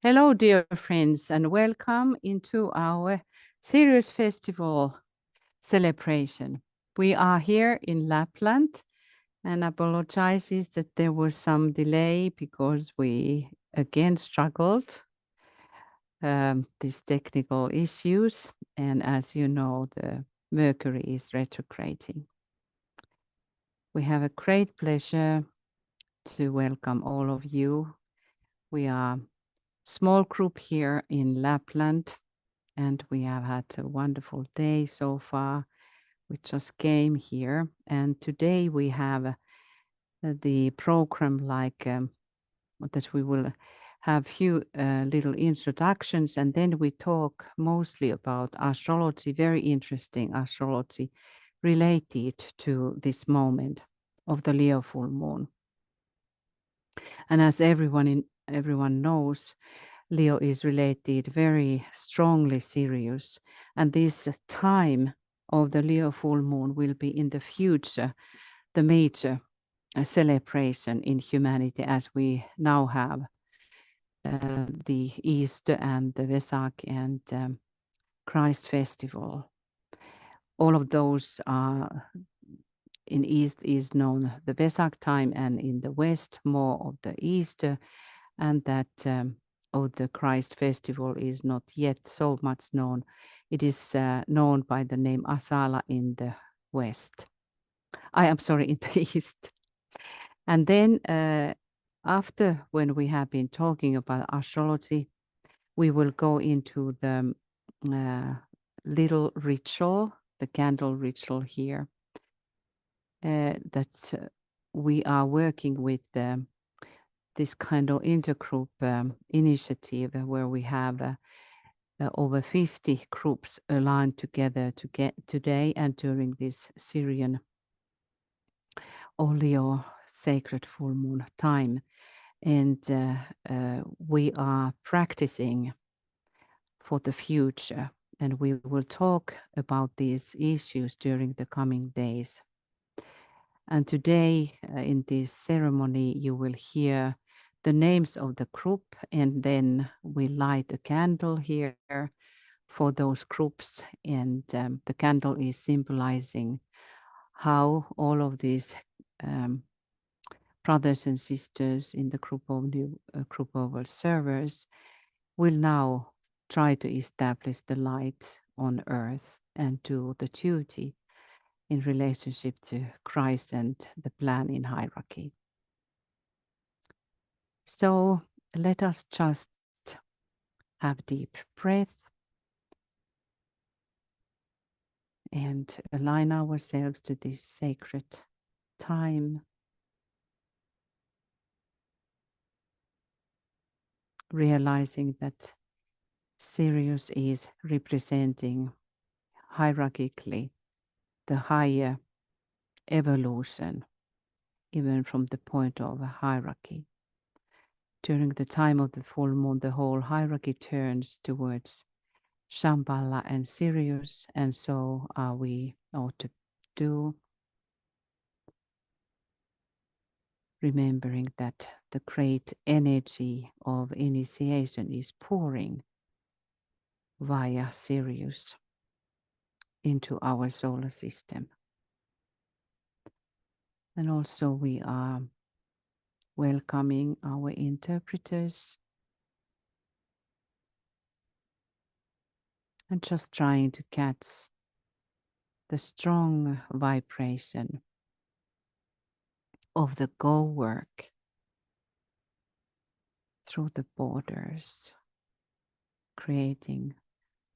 Hello, dear friends, and welcome into our Sirius Festival celebration. We are here in Lapland, and apologizes that there was some delay because we again struggled these technical issues, and as you know, the Mercury is retrograding. We have a great pleasure to welcome all of you. We are small group here in Lapland, and we have had a wonderful day so far. We just came here, and today we have the program that we will have few little introductions, and then we talk mostly about astrology, very interesting astrology related to this moment of the Leo full moon. And as everyone knows, Leo is related very strongly Sirius, and this time of the Leo full moon will be in the future the major celebration in humanity, as we now have the Easter and the Vesak and Christ festival. All of those are in East is known the Vesak time, and in the West more of the Easter, and that of the Christ festival is not yet so much known. It is known by the name Asala in the West. I am sorry, in the East. And then after, when we have been talking about astrology, we will go into the little ritual, the candle ritual here, that we are working with this kind of intergroup initiative where we have over 50 groups aligned together to get today and during this Syrian Oleo sacred full moon time. And we are practicing for the future, and we will talk about these issues during the coming days. And today in this ceremony, you will hear the names of the group, and then we light a candle here for those groups. And the candle is symbolizing how all of these brothers and sisters in the group of observers will now try to establish the light on earth and do the duty in relationship to Christ and the plan in hierarchy. So let us just have deep breath and align ourselves to this sacred time. Realizing that Sirius is representing hierarchically the higher evolution, even from the point of a hierarchy. During the time of the full moon, the whole hierarchy turns towards Shambhala and Sirius, and so are we ought to do, remembering that the great energy of initiation is pouring via Sirius into our solar system. And also we are welcoming our interpreters and just trying to catch the strong vibration of the go work through the borders, creating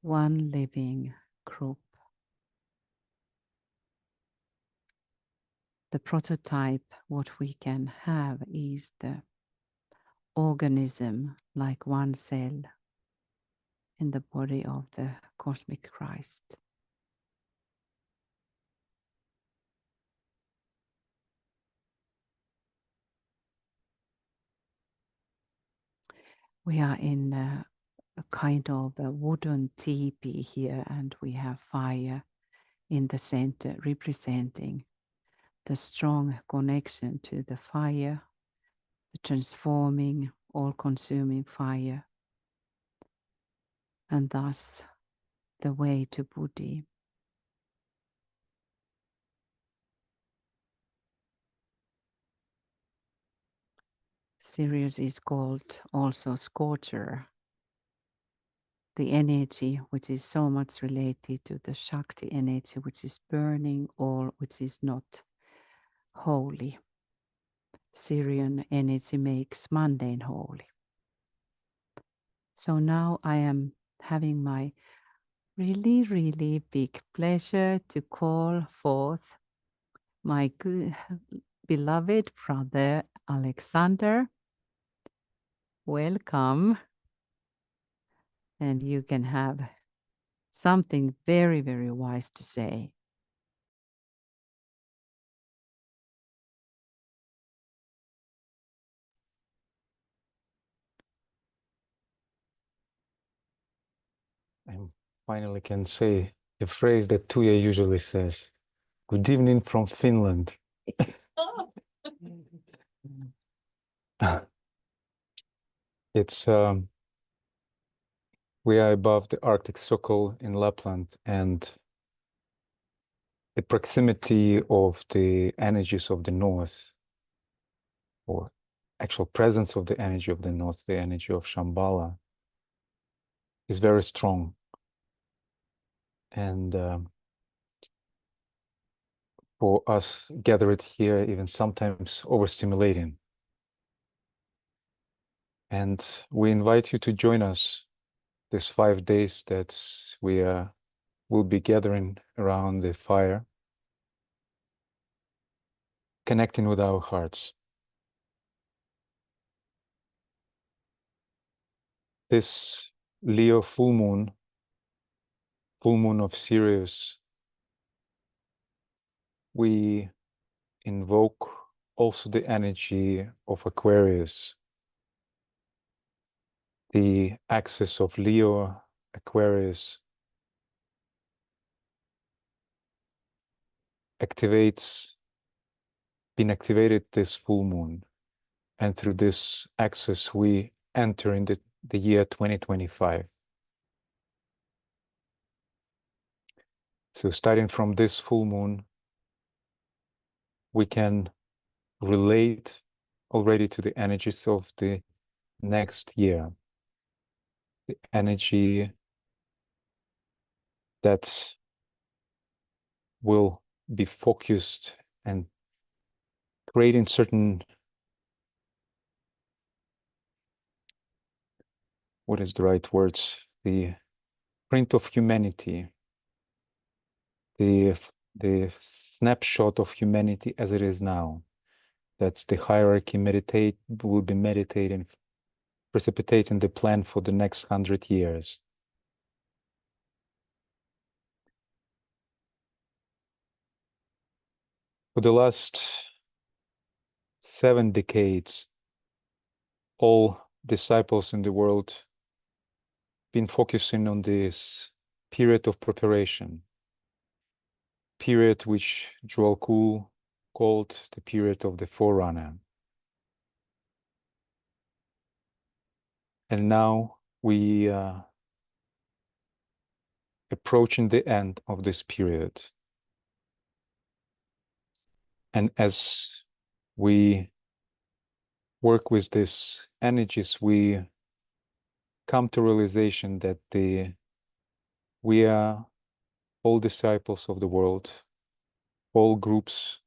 one living group. The prototype, what we can have is the organism like one cell in the body of the cosmic Christ. We are in a kind of a wooden teepee here, and we have fire in the center representing the strong connection to the fire, the transforming, all-consuming fire and thus the way to Buddhi. Sirius is called also scorcher, the energy which is so much related to the Shakti energy, which is burning all which is not holy. Syrian energy makes mundane holy. So now I am having my really, really big pleasure to call forth my good, beloved brother Alexander. Welcome. And you can have something very, very wise to say. I finally can say the phrase that Tuija usually says. Good evening from Finland. It's we are above the Arctic Circle in Lapland, and the proximity of the energies of the north, or actual presence of the energy of the north, the energy of Shambhala, is very strong. And for us gathered here, even sometimes overstimulating. And we invite you to join us these 5 days that we will be gathering around the fire, connecting with our hearts. This Leo full moon of Sirius, we invoke also the energy of Aquarius, the axis of Leo, Aquarius, been activated this full moon. And through this axis, we enter in the year 2025. So starting from this full moon, we can relate already to the energies of the next year, the energy that will be focused and creating certain, what is the right words, the print of humanity, the snapshot of humanity as it is now. That's the hierarchy will be meditating, precipitating the plan for the next 100 years. For the last 7 decades, all disciples in the world been focusing on this period of preparation, period which Joel called the period of the forerunner. And now we are approaching the end of this period. And as we work with these energies, we come to realization that we are all disciples of the world, all groups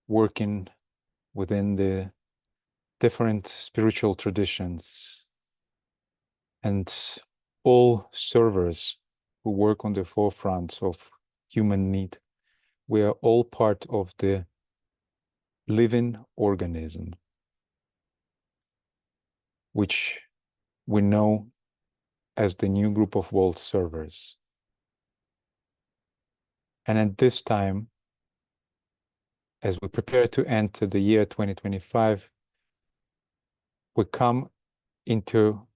working within the different spiritual traditions, and all servers who work on the forefront of human need. We are all part of the living organism, which we know as the new group of world servers. And at this time, as we prepare to enter the year 2025, we come into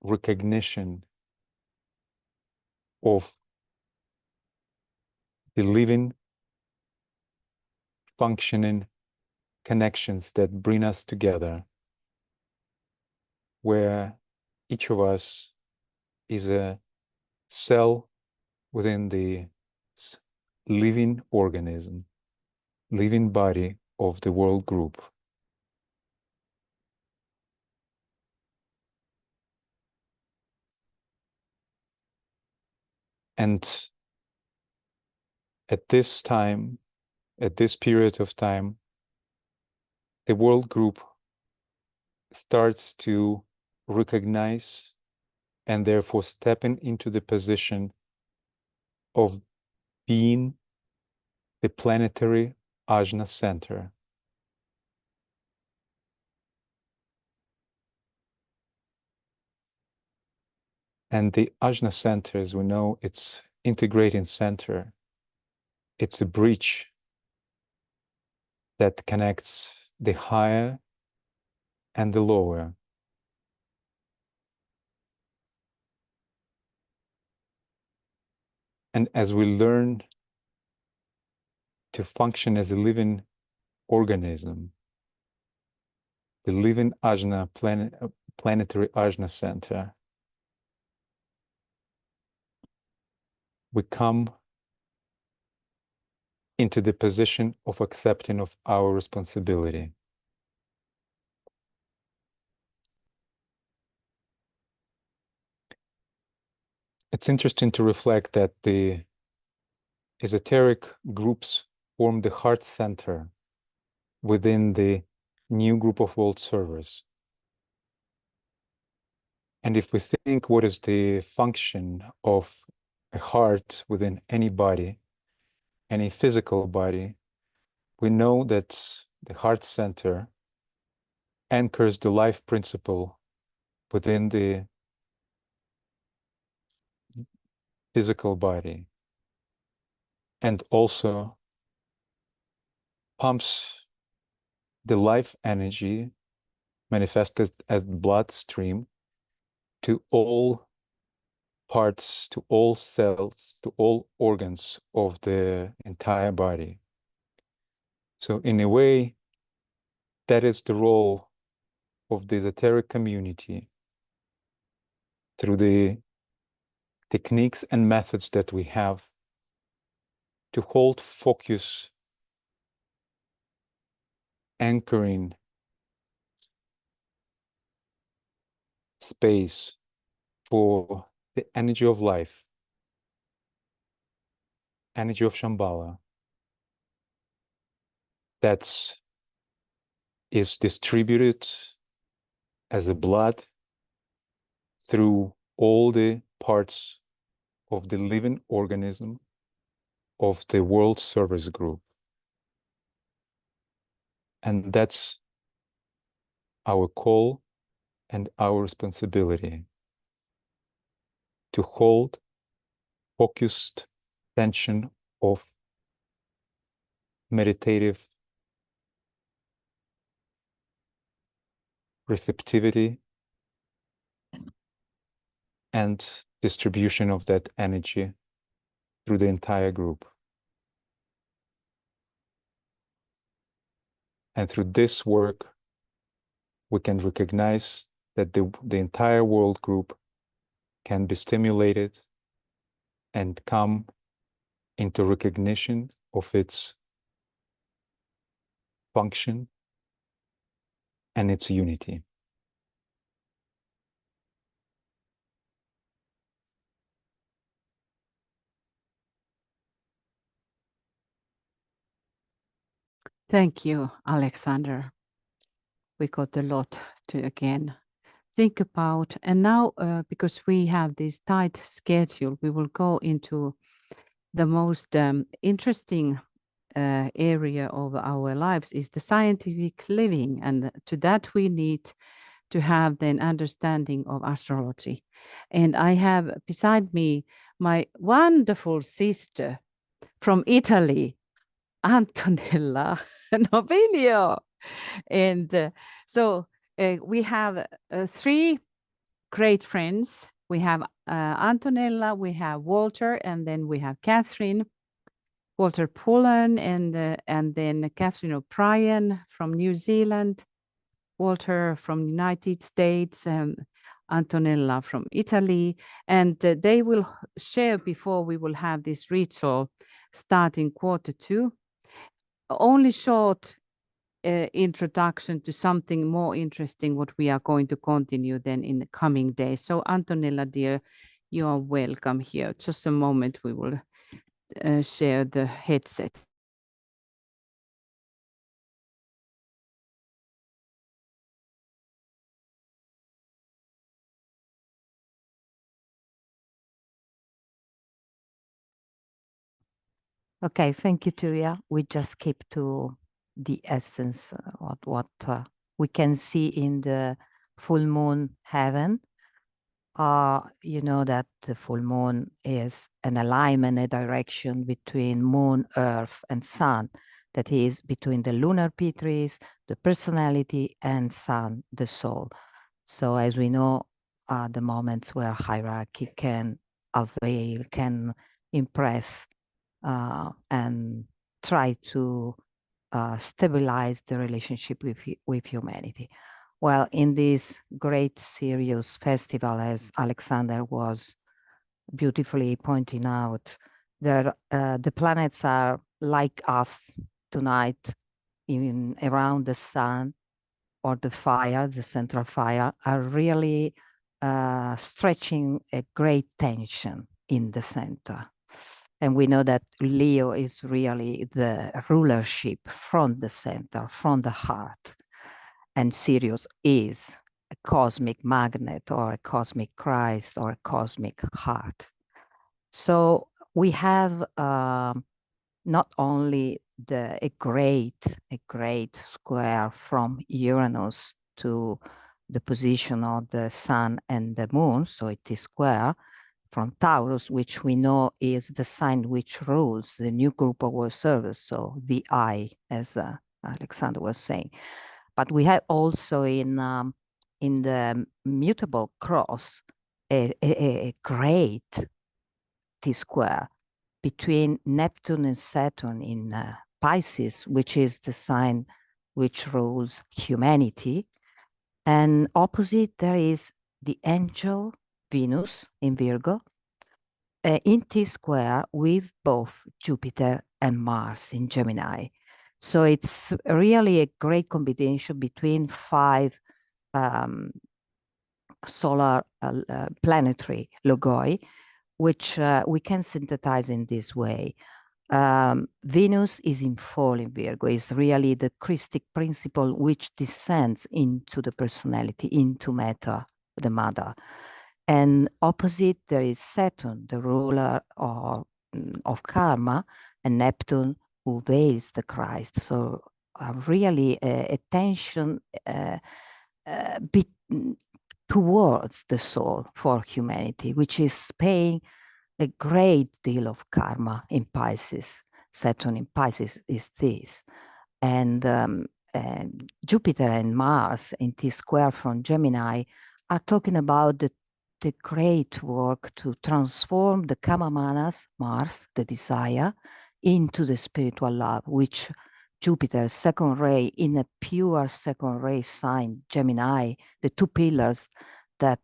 recognition of the living, functioning connections that bring us together, where each of us is a cell within the living organism, living body of the world group. And at this time, at this period of time, the world group starts to recognize and therefore stepping into the position of being the planetary ajna center. And the ajna center, as we know, it's integrating center. It's a bridge that connects the higher and the lower. And as we learn to function as a living organism, the living ajna, planetary ajna center, we come into the position of accepting of our responsibility. It's interesting to reflect that the esoteric groups form the heart center within the new group of world servers. And if we think what is the function of a heart within any body, any physical body, we know that the heart center anchors the life principle within the physical body and also pumps the life energy manifested as bloodstream to all parts, to all cells, to all organs of the entire body. So in a way, that is the role of the esoteric community through the techniques and methods that we have to hold focus, anchoring space for the energy of life, energy of Shambhala, that is distributed as a blood through all the parts of the living organism of the World Service Group. And that's our call and our responsibility to hold focused tension of meditative receptivity and distribution of that energy through the entire group. And through this work, we can recognize that the entire world group can be stimulated and come into recognition of its function and its unity. Thank you, Alexander. We got a lot to again think about. And now, because we have this tight schedule, we will go into the most interesting area of our lives is the scientific living. And to that, we need to have an understanding of astrology. And I have beside me my wonderful sister from Italy, Antonella Nobilio. And so we have three great friends. We have Antonella, we have Walter, and then we have Catherine, Walter Pullen, and then Catherine O'Brien from New Zealand, Walter from United States, Antonella from Italy, and they will share before we will have this ritual starting Q2. Only short introduction to something more interesting, what we are going to continue then in the coming days. So Antonella, dear, you are welcome here. Just a moment, we will share the headset. Okay, thank you, Tuya. We just keep to the essence, what we can see in the full moon heaven. You know that the full moon is an alignment, a direction between moon, earth, and sun. That is between the lunar P3s, the personality, and sun, the soul. So as we know, the moments where hierarchy can avail, can impress, and try to stabilize the relationship with humanity. Well, in this great Sirius festival, as Alexander was beautifully pointing out, the planets are like us tonight, in around the sun or the fire, the central fire, are really stretching a great tension in the center. And we know that Leo is really the rulership from the center, from the heart. And Sirius is a cosmic magnet or a cosmic Christ or a cosmic heart. So we have not only a great square from Uranus to the position of the sun and the moon, so it is square, from Taurus, which we know is the sign which rules the new group of world service, so the I, as Alexander was saying. But we have also in the mutable cross a great T-square between Neptune and Saturn in Pisces, which is the sign which rules humanity. And opposite, there is the angel Venus in Virgo, in T-square with both Jupiter and Mars in Gemini. So it's really a great combination between 5 solar planetary logoi, which we can synthesize in this way. Venus is in fall in Virgo, is really the Christic principle which descends into the personality, into matter, the mother. And opposite, there is Saturn, the ruler of karma, and Neptune, who veils the Christ. So really a tension towards the soul for humanity, which is paying a great deal of karma in Pisces. Saturn in Pisces is this. And Jupiter and Mars in T-square from Gemini are talking about the great work to transform the Kamamanas, Mars, the desire, into the spiritual love, which Jupiter's second ray in a pure second ray sign, Gemini, the 2 pillars that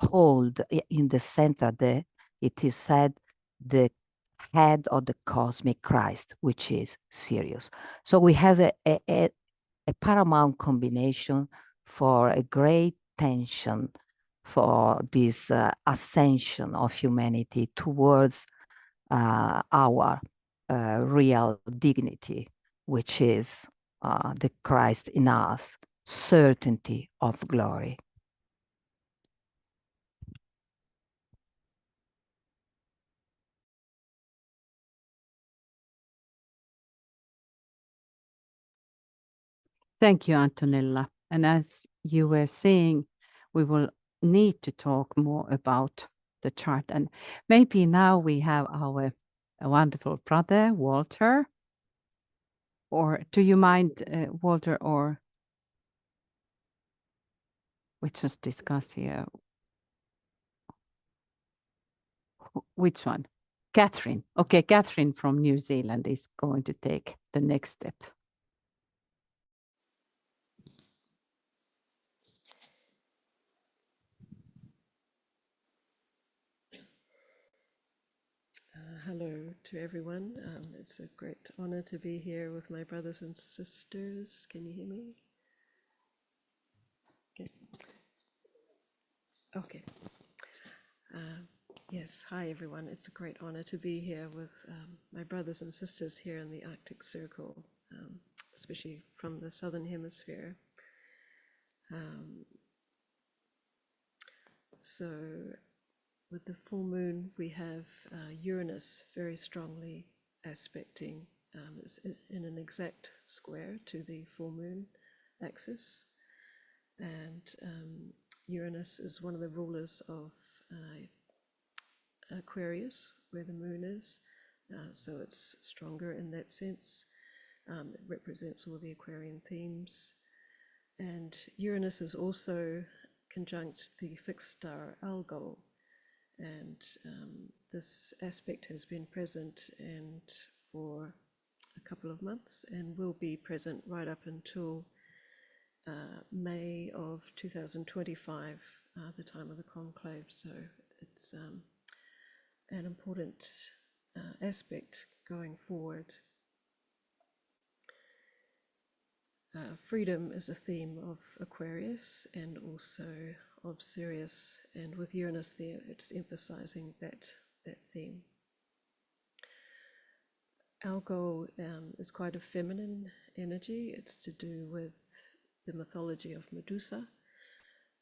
hold in the center, it is said, the head of the cosmic Christ, which is Sirius. So we have a paramount combination for a great tension for this ascension of humanity towards our real dignity, which is the Christ in us, certainty of glory. Thank you, Antonella. And as you were saying, we will need to talk more about the chart. And maybe now we have our wonderful brother, Walter. Or do you mind, Walter, or we just discussed here? Which one? Catherine. Okay, Catherine from New Zealand is going to take the next step. hello to everyone. It's a great honor to be here with my brothers and sisters. Can you hear me? Okay. Okay. Yes, hi everyone. It's a great honor to be here with my brothers and sisters here in the Arctic Circle, especially from the Southern Hemisphere. So with the full moon, we have Uranus very strongly aspecting. It's in an exact square to the full moon axis. And Uranus is one of the rulers of Aquarius, where the moon is. So it's stronger in that sense. It represents all the Aquarian themes. And Uranus is also conjunct the fixed star Algol. And this aspect has been present and for a couple of months and will be present right up until May of 2025, the time of the conclave. So it's an important aspect going forward. Freedom is a theme of Aquarius and also of Sirius, and with Uranus there, it's emphasizing that theme. Algol is quite a feminine energy. It's to do with the mythology of Medusa,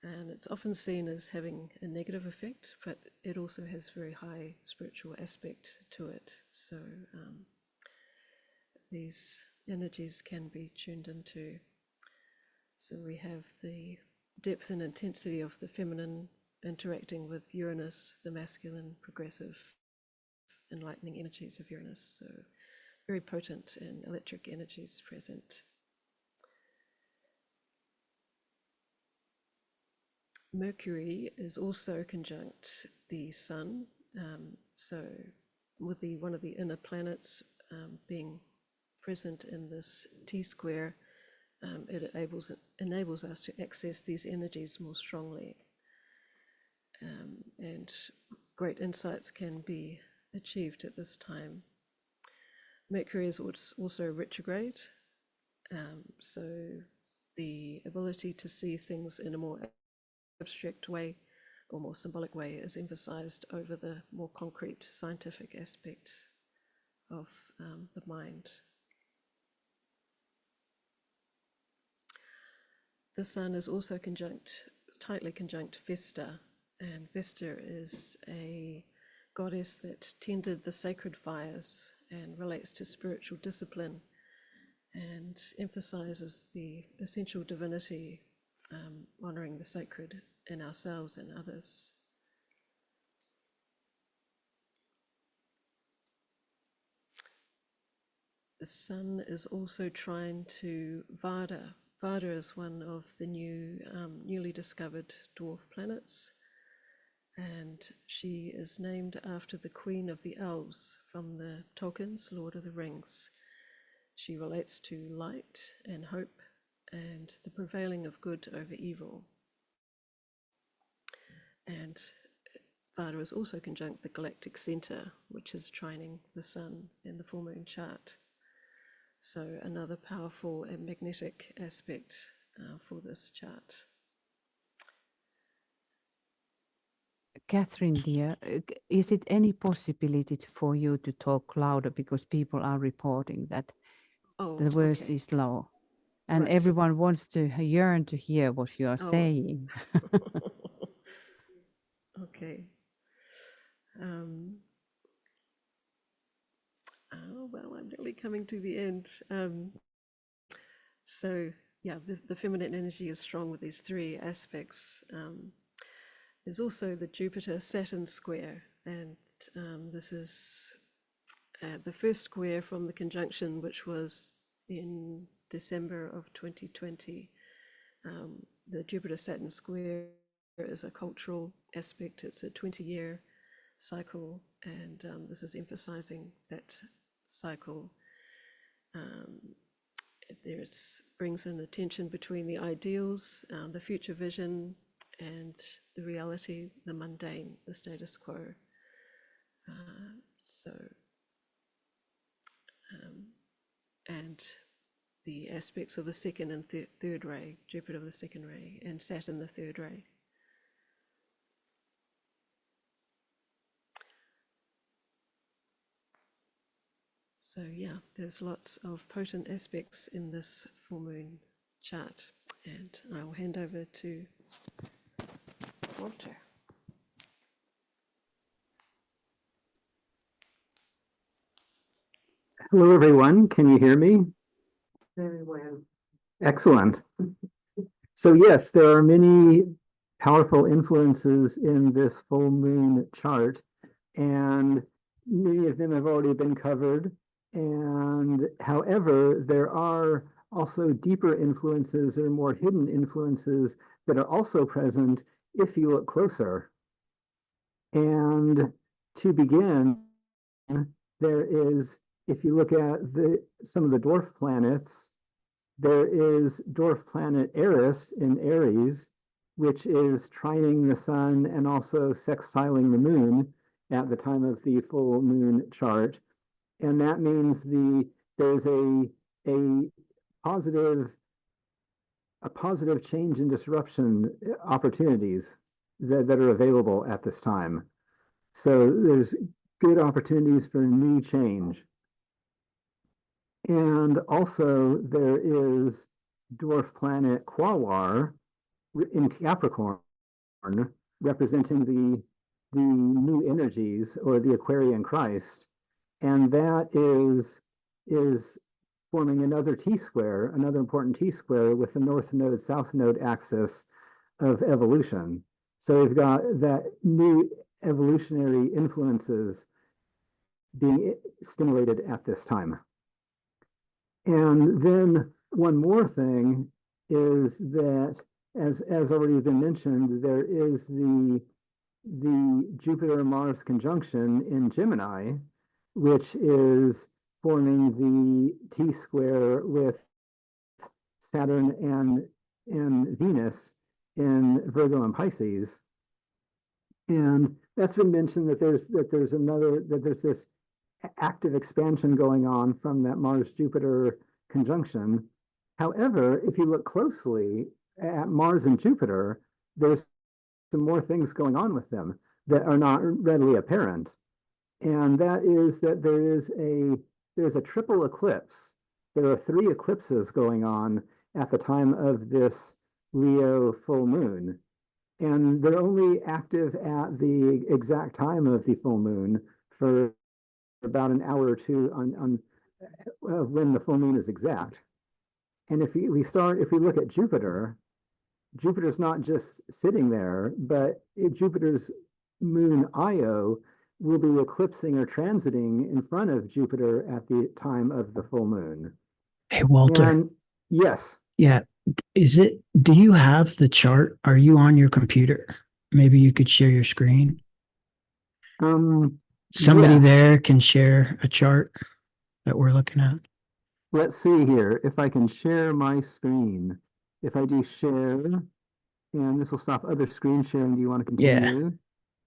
and it's often seen as having a negative effect, but it also has very high spiritual aspect to it. So these energies can be tuned into. So we have the depth and intensity of the feminine interacting with Uranus, the masculine, progressive, enlightening energies of Uranus. So very potent and electric energies present. Mercury is also conjunct the Sun. So with one of the inner planets being present in this T-square, it enables us to access these energies more strongly. And great insights can be achieved at this time. Mercury is also retrograde, so the ability to see things in a more abstract way or more symbolic way is emphasized over the more concrete scientific aspect of the mind. The Sun is also tightly conjunct Vesta, and Vesta is a goddess that tended the sacred fires and relates to spiritual discipline and emphasizes the essential divinity, honoring the sacred in ourselves and others. The Sun is also trying to Vada. Vada is one of the newly discovered dwarf planets, and she is named after the Queen of the Elves from the Tolkien's Lord of the Rings. She relates to light and hope and the prevailing of good over evil. And Vada is also conjunct the galactic center, which is trining the Sun in the full moon chart. So another powerful and magnetic aspect for this chart. Catherine, dear, is it any possibility for you to talk louder because people are reporting that the voice Okay. is low, and Right. everyone wants to yearn to hear what you are saying. Okay. Well, I'm really coming to the end. So yeah, the feminine energy is strong with these three aspects. There's also the Jupiter-Saturn square, and this is the first square from the conjunction, which was in December of 2020. The Jupiter-Saturn square is a cultural aspect. It's a 20-year cycle, and this is emphasizing that cycle. There brings in the tension between the ideals, the future vision, and the reality, the mundane, the status quo. So, and the aspects of the second and third ray, Jupiter the second ray and Saturn the third ray. So yeah, there's lots of potent aspects in this full moon chart, and I will hand over to Walter. Hello, everyone. Can you hear me? Very well. Excellent. So yes, there are many powerful influences in this full moon chart, and many of them have already been covered. And however, there are also deeper influences or more hidden influences that are also present if you look closer. And to begin, there is, if you look at some of the dwarf planets, there is dwarf planet Eris in Aries, which is trining the sun and also sextiling the moon at the time of the full moon chart. And that means there's a positive change and disruption opportunities that are available at this time. So there's good opportunities for new change. And also there is dwarf planet Quaoar in Capricorn, representing the new energies or the Aquarian Christ. And that is forming another T-square, another important T-square with the north node, south node axis of evolution. So we've got that new evolutionary influences being stimulated at this time. And then one more thing is that, as already been mentioned, there is the Jupiter-Mars conjunction in Gemini, which is forming the T-square with Saturn and Venus in Virgo and Pisces. And that's been mentioned that there's this active expansion going on from that Mars-Jupiter conjunction. However, if you look closely at Mars and Jupiter, there's some more things going on with them that are not readily apparent. And that is that there's a triple eclipse. There are 3 eclipses going on at the time of this Leo full moon. And they're only active at the exact time of the full moon for about an hour or two on when the full moon is exact. And if we look at Jupiter, Jupiter's not just sitting there, but Jupiter's moon Io will be eclipsing or transiting in front of Jupiter at the time of the full moon. Hey, Walter. And yes. Yeah. Do you have the chart? Are you on your computer? Maybe you could share your screen. Somebody yes. there can share a chart that we're looking at. Let's see here if I can share my screen. If I do share, and this will stop other screen sharing. Do you want to continue? Yeah,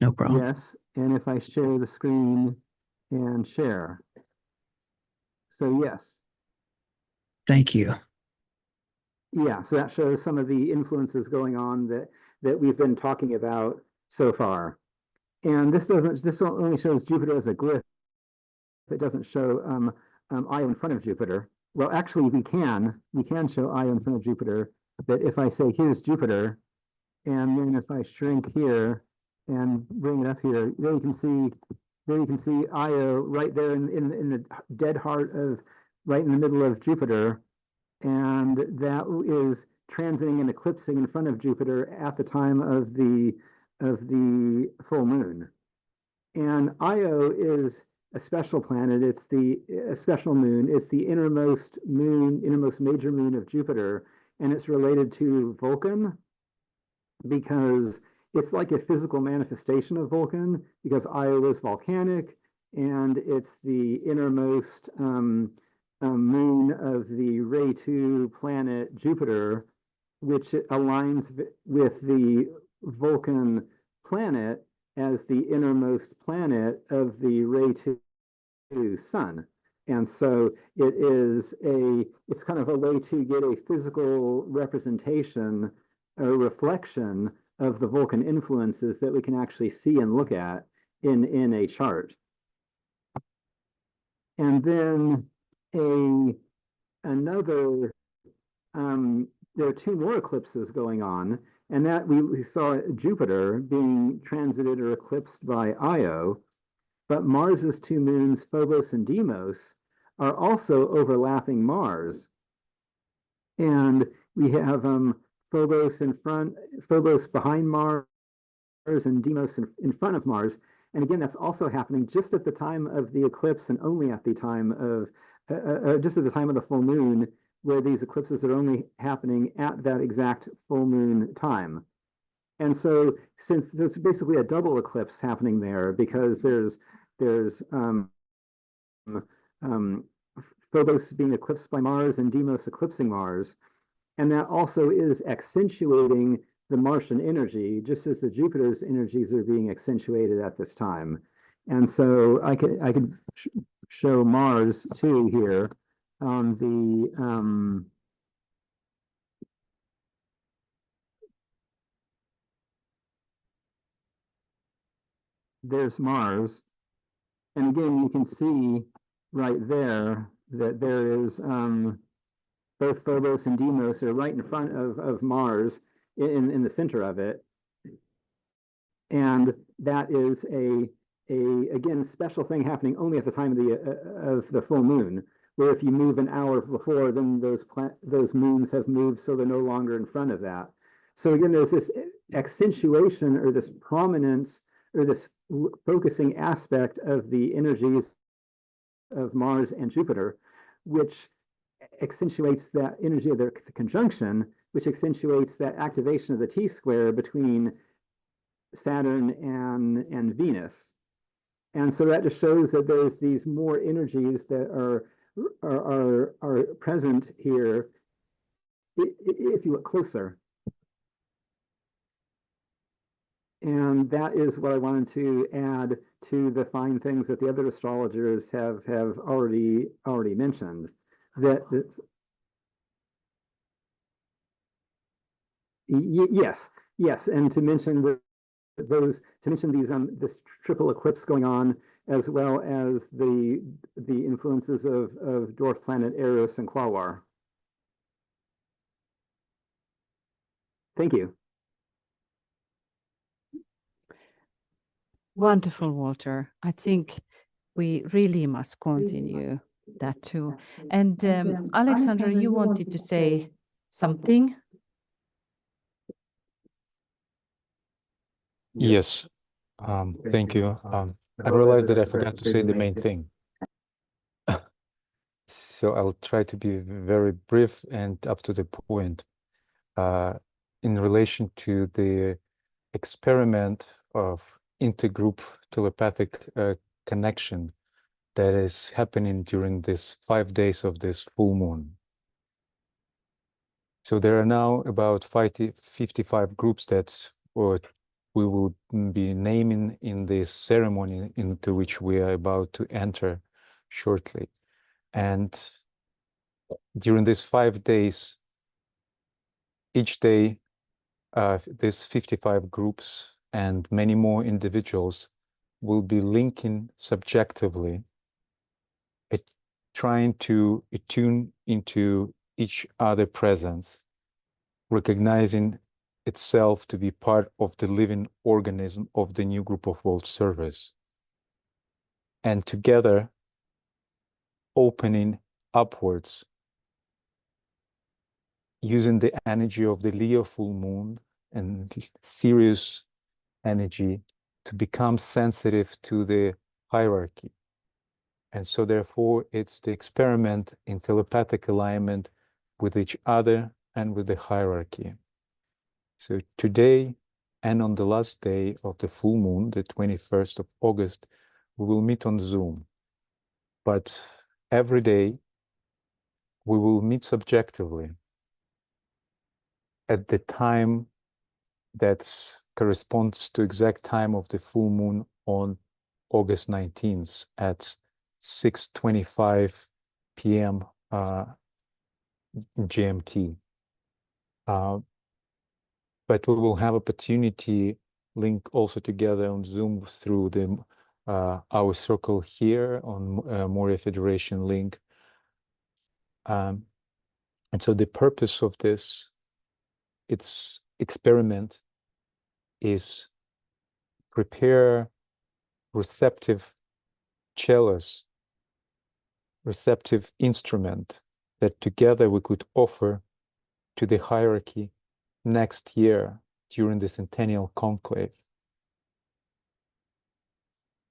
no problem. Yes. And if I share the screen and share. So yes. Thank you. Yeah, so that shows some of the influences going on that we've been talking about so far. And this only shows Jupiter as a glyph. It doesn't show Io in front of Jupiter. Well, actually, we can show Io in front of Jupiter. But if I say here's Jupiter, and then if I shrink here and bring it up here, there you can see Io right there in the dead heart of, right in the middle of Jupiter. And that is transiting and eclipsing in front of Jupiter at the time of the full moon. And Io is a special planet. It's a special moon. It's the innermost major moon of Jupiter, and it's related to Vulcan because it's like a physical manifestation of Vulcan, because Io is volcanic, and it's the innermost moon of the Ray 2 planet Jupiter, which aligns with the Vulcan planet as the innermost planet of the Ray sun. And so it's kind of a way to get a physical representation, a reflection of the Vulcan influences that we can actually see and look at in a chart. And then there are two more eclipses going on, and that we saw Jupiter being transited or eclipsed by Io, but Mars's two moons, Phobos and Deimos, are also overlapping Mars. And we have Phobos behind Mars and Deimos in front of Mars. And again, that's also happening just at the time of the eclipse and only at the time of just at the time of the full moon, where these eclipses are only happening at that exact full moon time. And so, since there's basically a double eclipse happening there, because there's Phobos being eclipsed by Mars and Deimos eclipsing Mars, and that also is accentuating the Martian energy, just as the Jupiter's energies are being accentuated at this time. And so I could show Mars too here on the there's Mars. And again, you can see right there that there is both Phobos and Deimos are right in front of Mars in the center of it. And that is again, special thing happening only at the time of the full moon, where if you move an hour before, then those moons have moved, so they're no longer in front of that. So again, there's this accentuation or this prominence or this focusing aspect of the energies of Mars and Jupiter, which accentuates that energy of the conjunction, which accentuates that activation of the T-square between Saturn and Venus. And so that just shows that there's these more energies that are present here if you look closer. And that is what I wanted to add to the fine things that the other astrologers have already mentioned. Yes, and to mention this triple eclipse going on, as well as the influences of dwarf planet Eris and Quaoar. Thank you. Wonderful, Walter. I think we really must continue that too. And Alexandra, you wanted to say something? Yes, thank you. I realized that I forgot to say the main thing. So I'll try to be very brief and up to the point. In relation to the experiment of intergroup telepathic connection that is happening during this 5 days of this full moon. So there are now about 55 groups that we will be naming in this ceremony into which we are about to enter shortly. And during these 5 days, each day, these 55 groups and many more individuals will be linking subjectively, trying to attune into each other presence, recognizing itself to be part of the living organism of the new group of world service. And together, opening upwards, using the energy of the Leo full moon and Sirius energy to become sensitive to the hierarchy. And so therefore, it's the experiment in telepathic alignment with each other and with the hierarchy. So today, and on the last day of the full moon, the 21st of August, we will meet on Zoom. But every day, we will meet subjectively at the time that corresponds to exact time of the full moon on August 19th at 6:25 p.m. GMT. But we will have opportunity link also together on Zoom through the our circle here on Moria Federation link. And so the purpose of this experiment is prepare receptive cellos, receptive instrument that together we could offer to the hierarchy next year during the Centennial Conclave.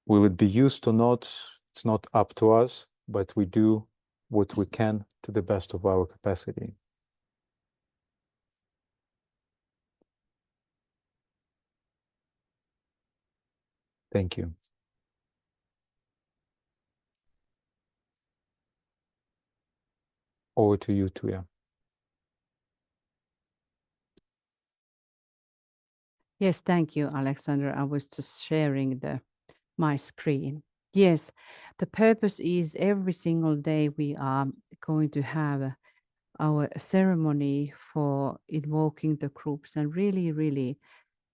Will it be used or not? It's not up to us, but we do what we can to the best of our capacity. Thank you. Over to you, Tuya. Yes, thank you, Alexander. I was just sharing my screen. Yes, the purpose is every single day we are going to have our ceremony for invoking the groups and really, really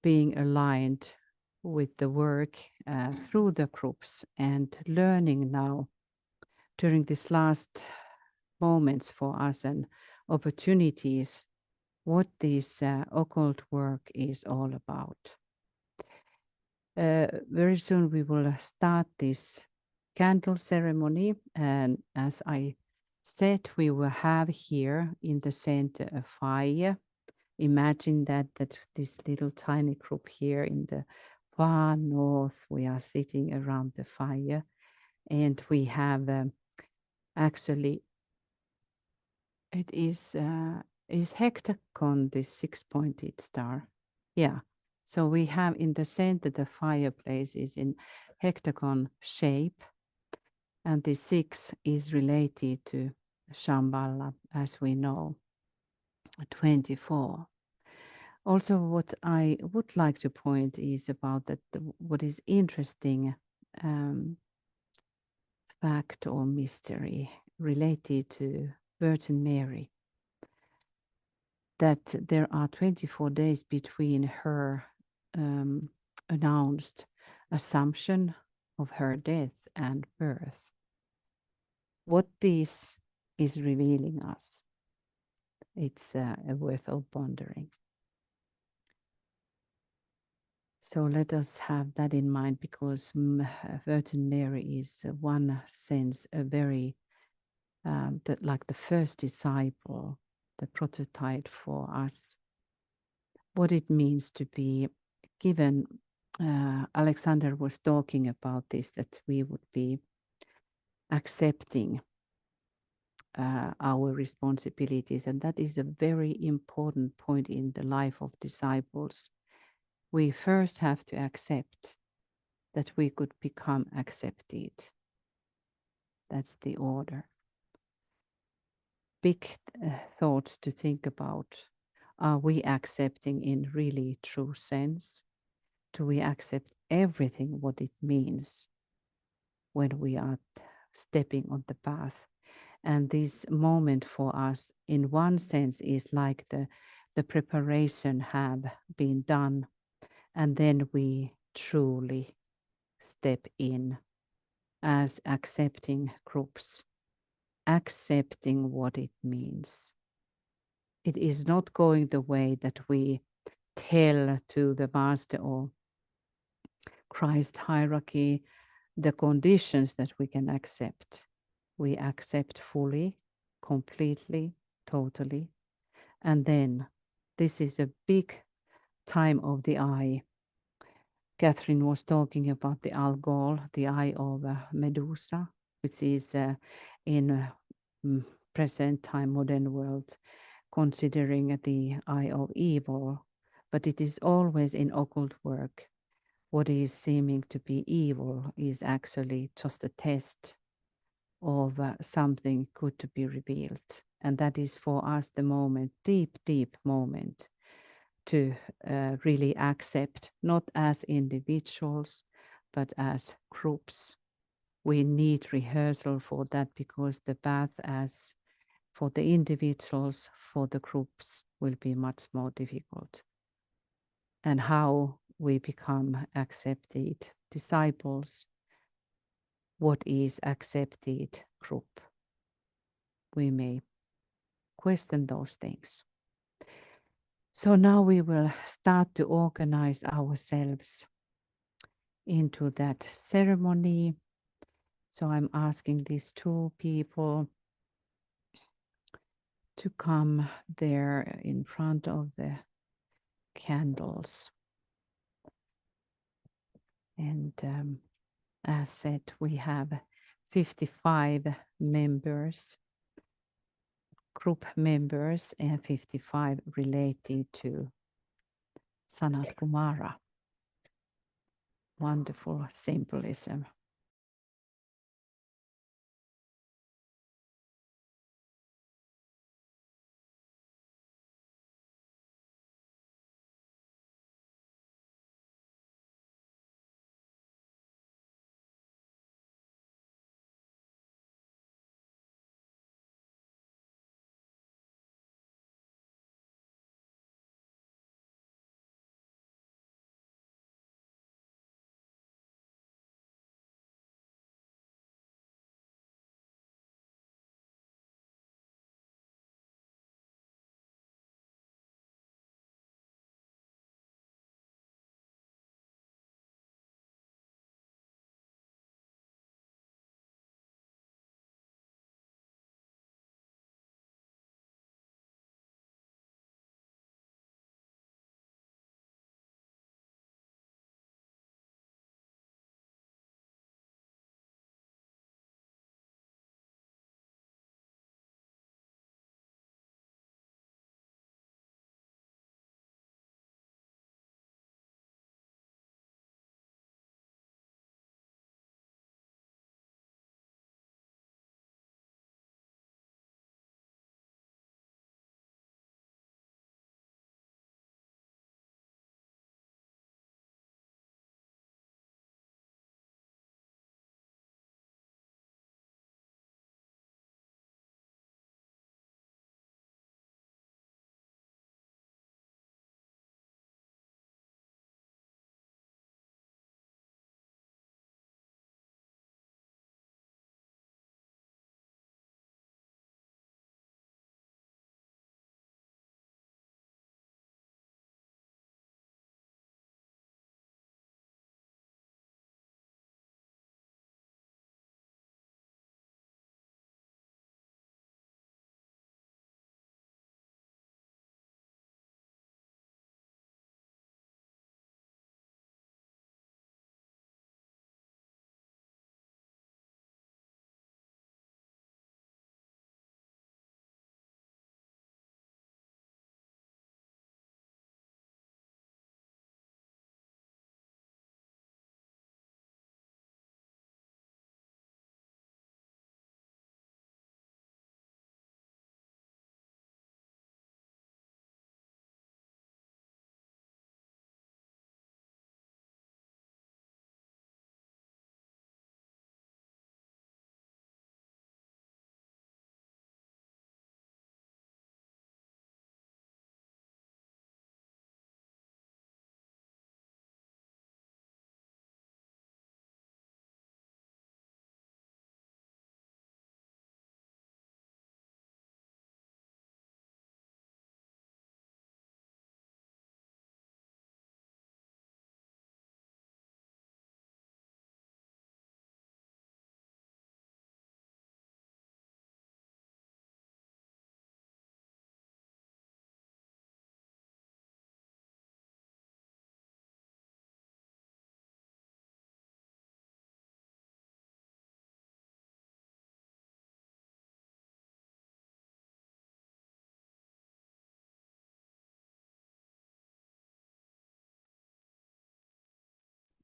being aligned with the work through the groups and learning now during these last moments for us and opportunities what this occult work is all about. Very soon we will start this candle ceremony, and as I said, we will have here in the center a fire. Imagine that this little tiny group here in the far north, we are sitting around the fire, and we have actually it is hectagon, this 6-pointed star. Yeah. So we have in the center, the fireplace is in hectagon shape. And the 6 is related to Shambhala, as we know, 24. Also, what I would like to point is about that what is interesting fact or mystery related to Virgin Mary, that there are 24 days between her announced assumption of her death and birth. What this is revealing us, it's worth of pondering. So let us have that in mind, because Virgin Mary is one sense a very, like the first disciple, the prototype for us, what it means to be given. Alexander was talking about this, that we would be accepting our responsibilities. And that is a very important point in the life of disciples. We first have to accept that we could become accepted. That's the order. Big thoughts to think about. Are we accepting in really true sense? Do we accept everything what it means when we are stepping on the path? And this moment for us, in one sense, is like the preparation have been done, and then we truly step in as accepting groups, accepting what it means. It is not going the way that we tell to the master or Christ hierarchy the conditions that we can accept. We accept fully, completely, totally. And then this is a big time of the eye. Catherine was talking about the algol, the eye of Medusa, which is in present time, modern world, considering the eye of evil. But it is always in occult work. What is seeming to be evil is actually just a test of something good to be revealed. And that is for us the moment, deep, deep moment to really accept, not as individuals, but as groups, we need rehearsal for that because the path as for the individuals, for the groups will be much more difficult. And how we become accepted disciples, what is accepted group? We may question those things. So now we will start to organize ourselves into that ceremony. So I'm asking these two people to come there in front of the candles. And as said, we have 55 members, group members, and 55 related to Sanat Kumara. Wonderful symbolism.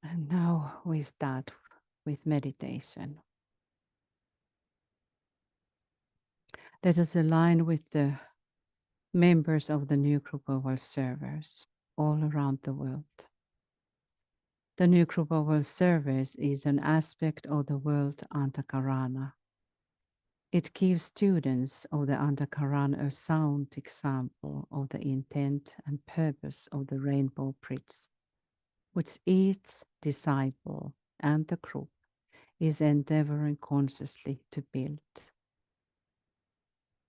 And now we start with meditation. Let us align with the members of the new group of observers all around the world. The new group of world servers is an aspect of the world Antakarana. It gives students of the Antakarana a sound example of the intent and purpose of the Rainbow Bridge, which each disciple and the group is endeavoring consciously to build.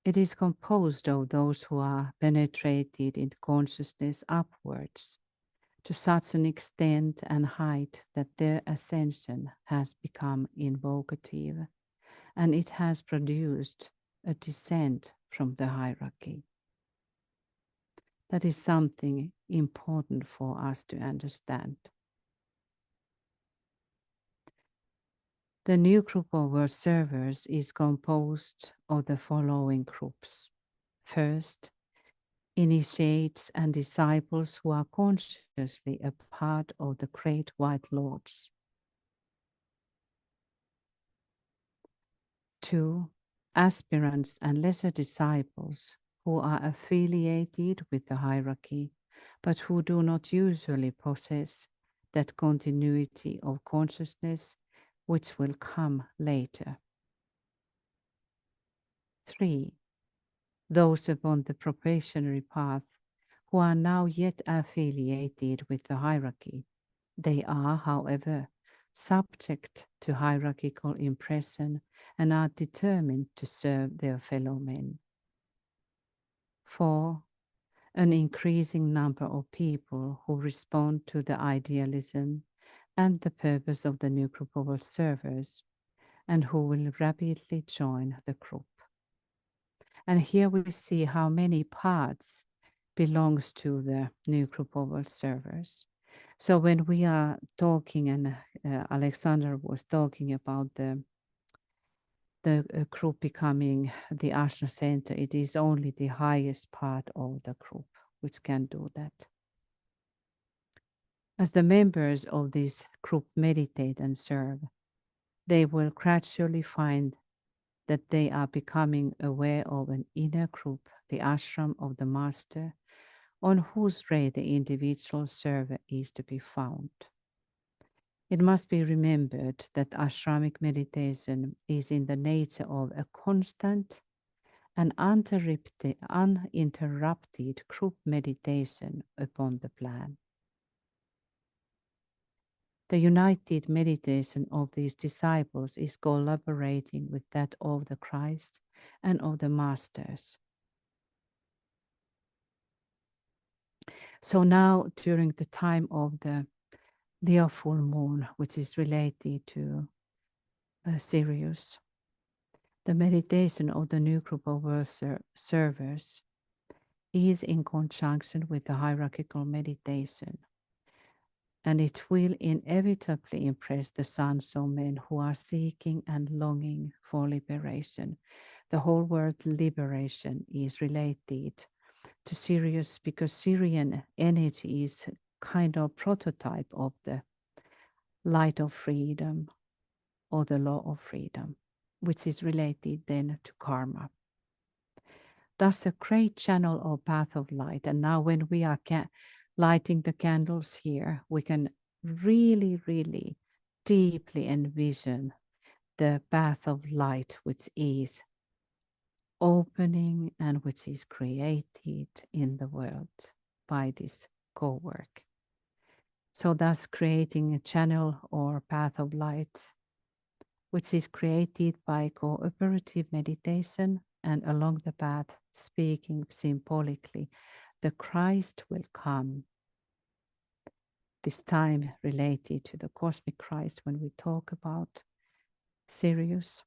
It is composed of those who are penetrated in consciousness upwards to such an extent and height that their ascension has become invocative, and it has produced a descent from the hierarchy. That is something important for us to understand. The new group of world servers is composed of the following groups. First, initiates and disciples who are consciously a part of the great white lords. 2. Aspirants and lesser disciples who are affiliated with the hierarchy, but who do not usually possess that continuity of consciousness which will come later. 3. Those upon the probationary path who are now yet affiliated with the hierarchy. They are, however, subject to hierarchical impression and are determined to serve their fellow men. 4. An increasing number of people who respond to the idealism and the purpose of the new group of observers and who will rapidly join the group. And here we see how many parts belongs to the new group of observers. So when we are talking, and Alexander was talking about the group becoming the Ashna center, it is only the highest part of the group which can do that. As the members of this group meditate and serve, they will gradually find that they are becoming aware of an inner group, the ashram of the master, on whose ray the individual server is to be found. It must be remembered that ashramic meditation is in the nature of a constant and uninterrupted group meditation upon the plan. The united meditation of these disciples is collaborating with that of the Christ and of the masters. So now, during the time of the Leo full moon, which is related to Sirius, the meditation of the new group of world servers is in conjunction with the hierarchical meditation, and it will inevitably impress the sons of men who are seeking and longing for liberation. The whole word liberation is related to Sirius because Syrian energy is kind of prototype of the light of freedom or the law of freedom, which is related then to karma. Thus a great channel or path of light. And now when we are lighting the candles here, we can really, really deeply envision the path of light which is opening and which is created in the world by this co-work. So thus creating a channel or path of light which is created by cooperative meditation, and along the path, speaking symbolically, the Christ will come. This time related to the cosmic Christ when we talk about Sirius.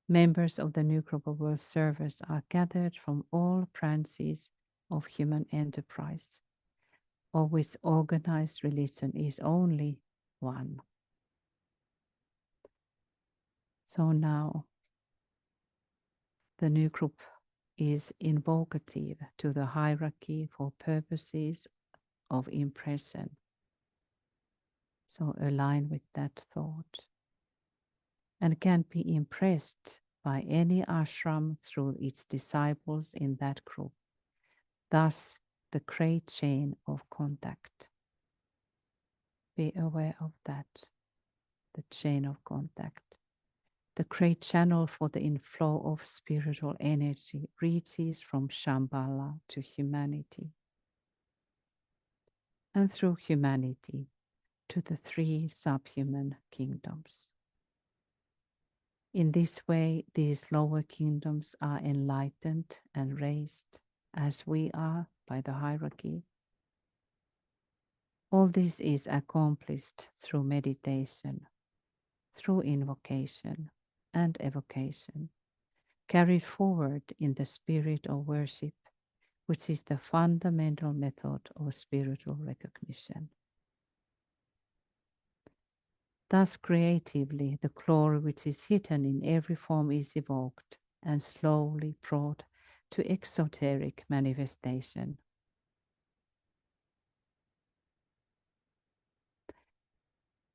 Members of the new group of world servers are gathered from all branches of human enterprise, of which organized religion is only one. So now the new group is invocative to the hierarchy for purposes of impression. So align with that thought and can be impressed by any ashram through its disciples in that group. Thus, the great chain of contact. Be aware of that, the chain of contact. The great channel for the inflow of spiritual energy reaches from Shambhala to humanity, and through humanity to the three subhuman kingdoms. In this way, these lower kingdoms are enlightened and raised as we are by the hierarchy. All this is accomplished through meditation, through invocation and evocation, carried forward in the spirit of worship, which is the fundamental method of spiritual recognition. Thus, creatively, the glory which is hidden in every form is evoked and slowly brought to exoteric manifestation.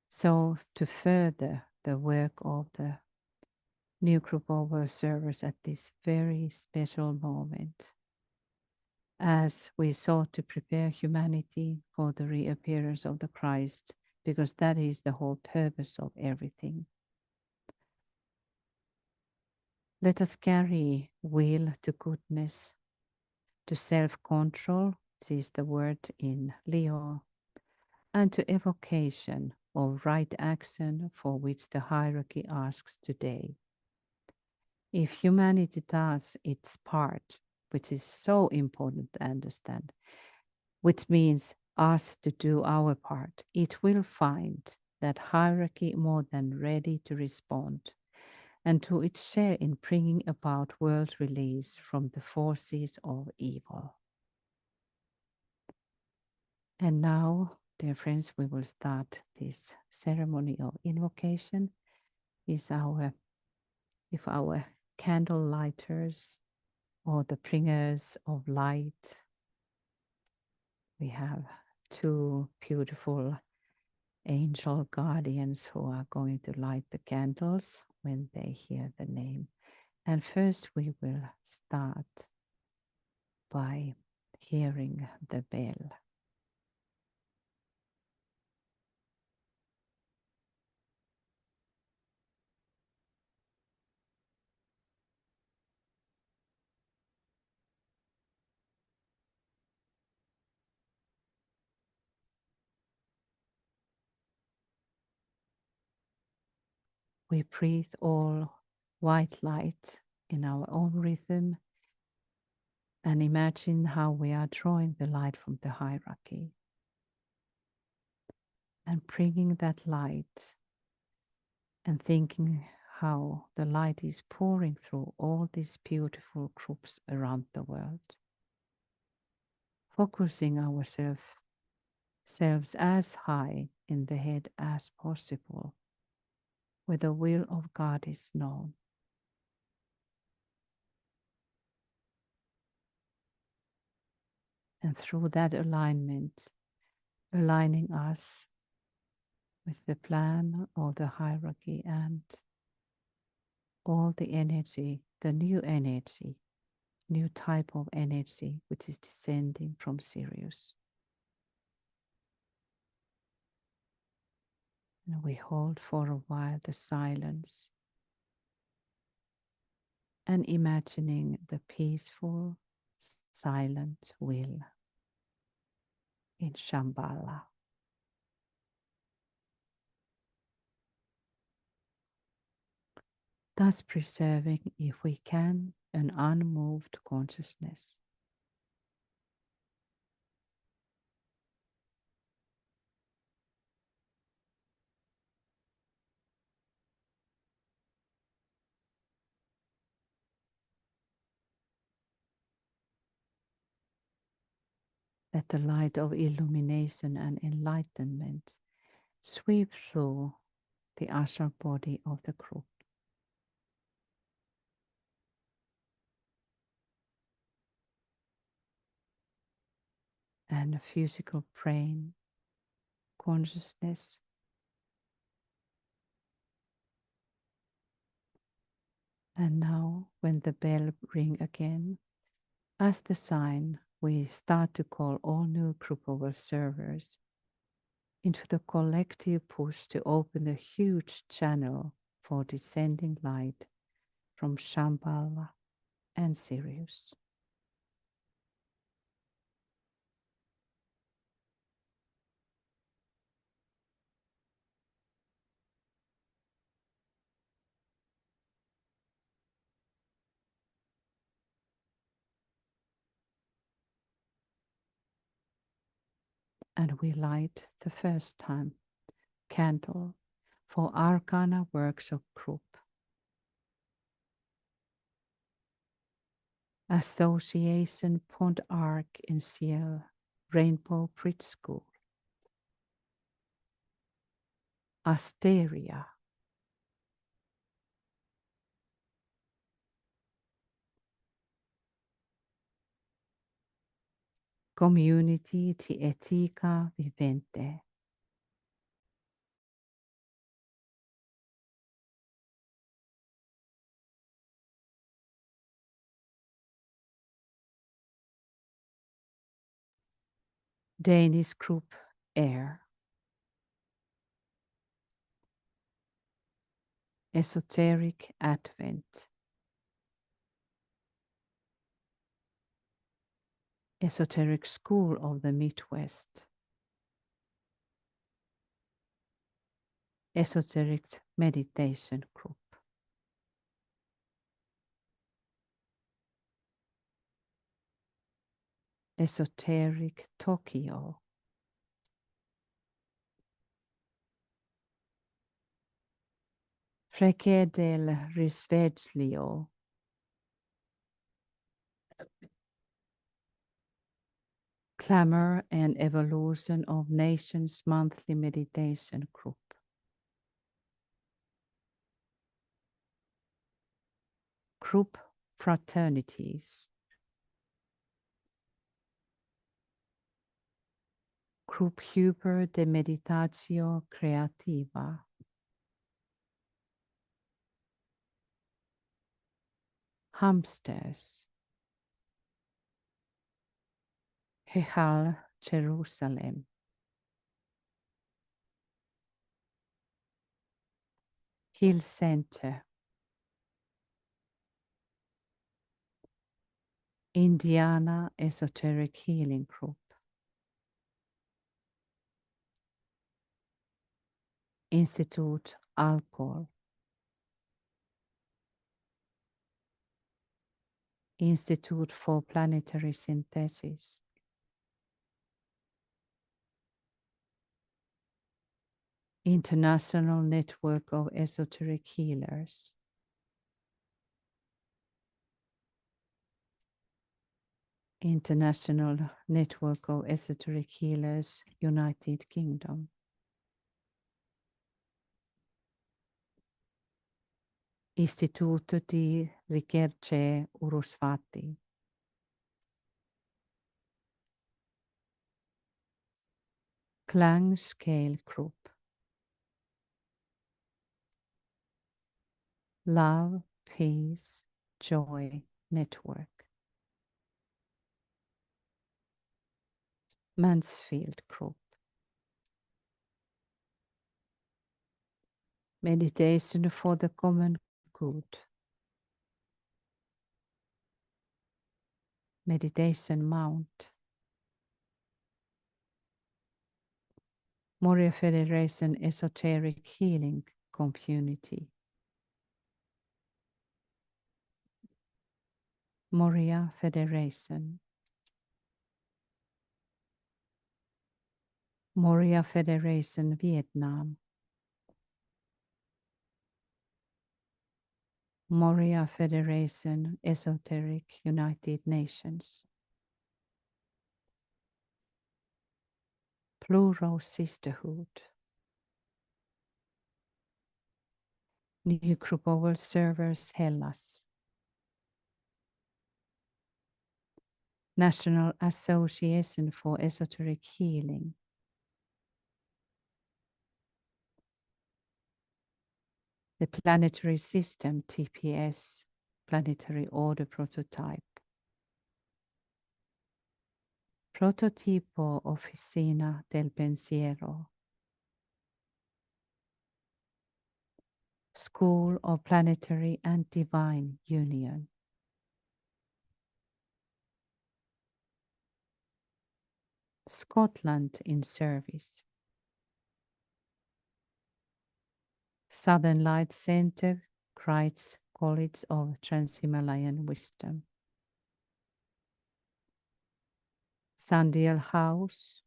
So, to further the work of the new group of observers at this very special moment, as we sought to prepare humanity for the reappearance of the Christ, because that is the whole purpose of everything. Let us carry will to goodness, to self-control, this is the word in Leo, and to evocation of right action for which the hierarchy asks today. If humanity does its part, which is so important to understand, which means us to do our part, it will find that hierarchy more than ready to respond and to its share in bringing about world release from the forces of evil. And now, dear friends, we will start this ceremony of invocation. If our candle lighters or the bringers of light, we have two beautiful angel guardians who are going to light the candles when they hear the name. And first we will start by hearing the bell. We breathe all white light in our own rhythm and imagine how we are drawing the light from the hierarchy and bringing that light and thinking how the light is pouring through all these beautiful groups around the world. Focusing ourselves as high in the head as possible, where the will of God is known. And through that alignment, aligning us with the plan of the hierarchy and all the energy, the new energy, new type of energy which is descending from Sirius. And we hold for a while the silence and imagining the peaceful, silent will in Shambhala. Thus preserving, if we can, an unmoved consciousness. Let the light of illumination and enlightenment sweep through the astral body of the group. And the physical brain, consciousness. And now, when the bell ring again, as the sign, we start to call all new group of observers into the collective push to open the huge channel for descending light from Shambhala and Sirius. And we light the first time candle for Arcana Workshop Group, Association Pont Arc in Ciel, Rainbow Bridge School, Asteria, Community di Etica Vivente, Danish Group Air, Esoteric Advent, Esoteric School of the Midwest, Esoteric Meditation Group, Esoteric Tokyo, Freche del Risveglio, Clamor and Evolution of Nations Monthly Meditation Group, Group Fraternities, Group Huber de Meditatio Creativa, Hamsters, Hechal Jerusalem, Hill Center, Indiana Esoteric Healing Group, Institute Alcohol, Institute for Planetary Synthesis, International Network of Esoteric Healers, International Network of Esoteric Healers, United Kingdom, Istituto di Ricerche Urusvati, Klang Scale Group, Love, Peace, Joy Network, Mansfield Group, Meditation for the Common Good, Meditation Mount, Moria Federation Esoteric Healing Community, Moria Federation, Moria Federation Vietnam, Moria Federation Esoteric United Nations, Plural Sisterhood, New Group of World Servers Hellas, National Association for Esoteric Healing, the Planetary System TPS, Planetary Order Prototype, Prototipo Officina del Pensiero, School of Planetary and Divine Union. Scotland in Service. Southern Lights Center, Christ's College of Trans-Himalayan Wisdom. Sandial House,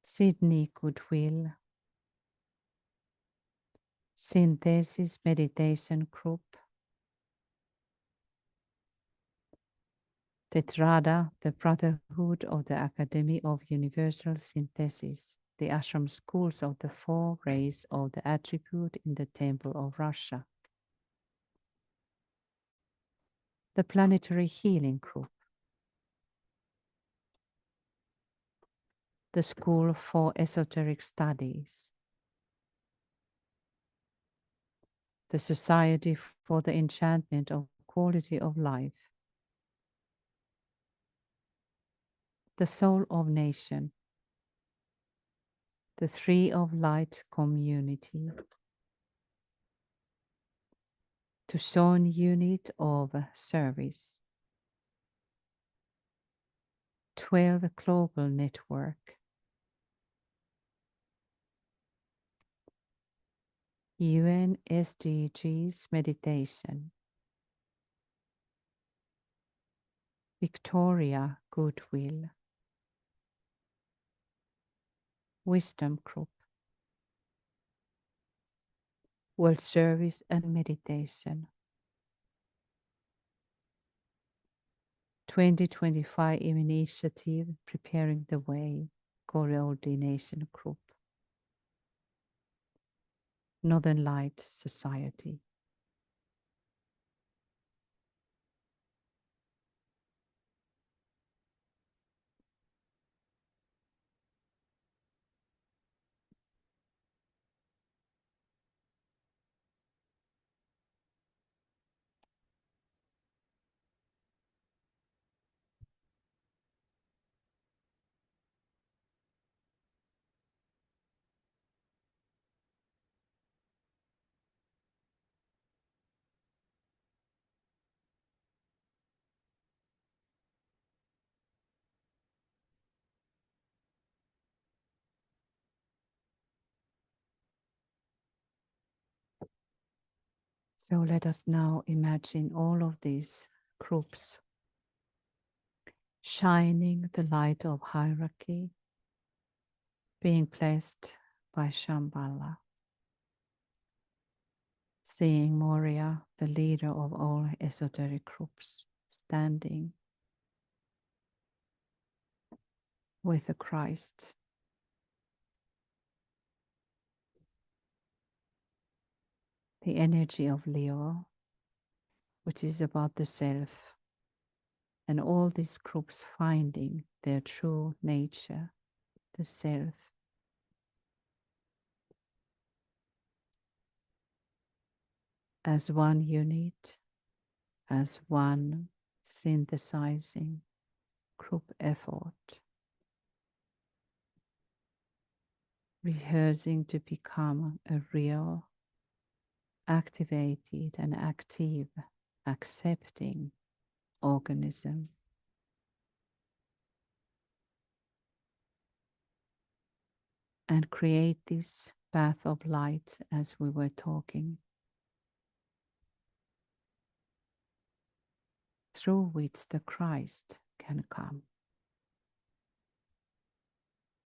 Sydney Goodwill, Synthesis Meditation Group, Tetrada, the Brotherhood of the Academy of Universal Synthesis, the ashram schools of the four rays of the attribute in the Temple of Russia. The Planetary Healing Group, the School for Esoteric Studies, the Society for the Enchantment of Quality of Life, the Soul of Nation, the Three of Light Community, Tucson Unit of Service, 12 Global Network, UN SDGs Meditation, Victoria Goodwill, Wisdom Group, World Service and Meditation, 2025 Initiative Preparing the Way, Coordination Group, Northern Light Society. So let us now imagine all of these groups shining the light of hierarchy, being blessed by Shambhala, seeing Moria, the leader of all esoteric groups, standing with the Christ. The energy of Leo, which is about the self, and all these groups finding their true nature, the self. As one unit, as one synthesizing group effort, rehearsing to become a real, activated and active, accepting organism. And create this path of light as we were talking, through which the Christ can come.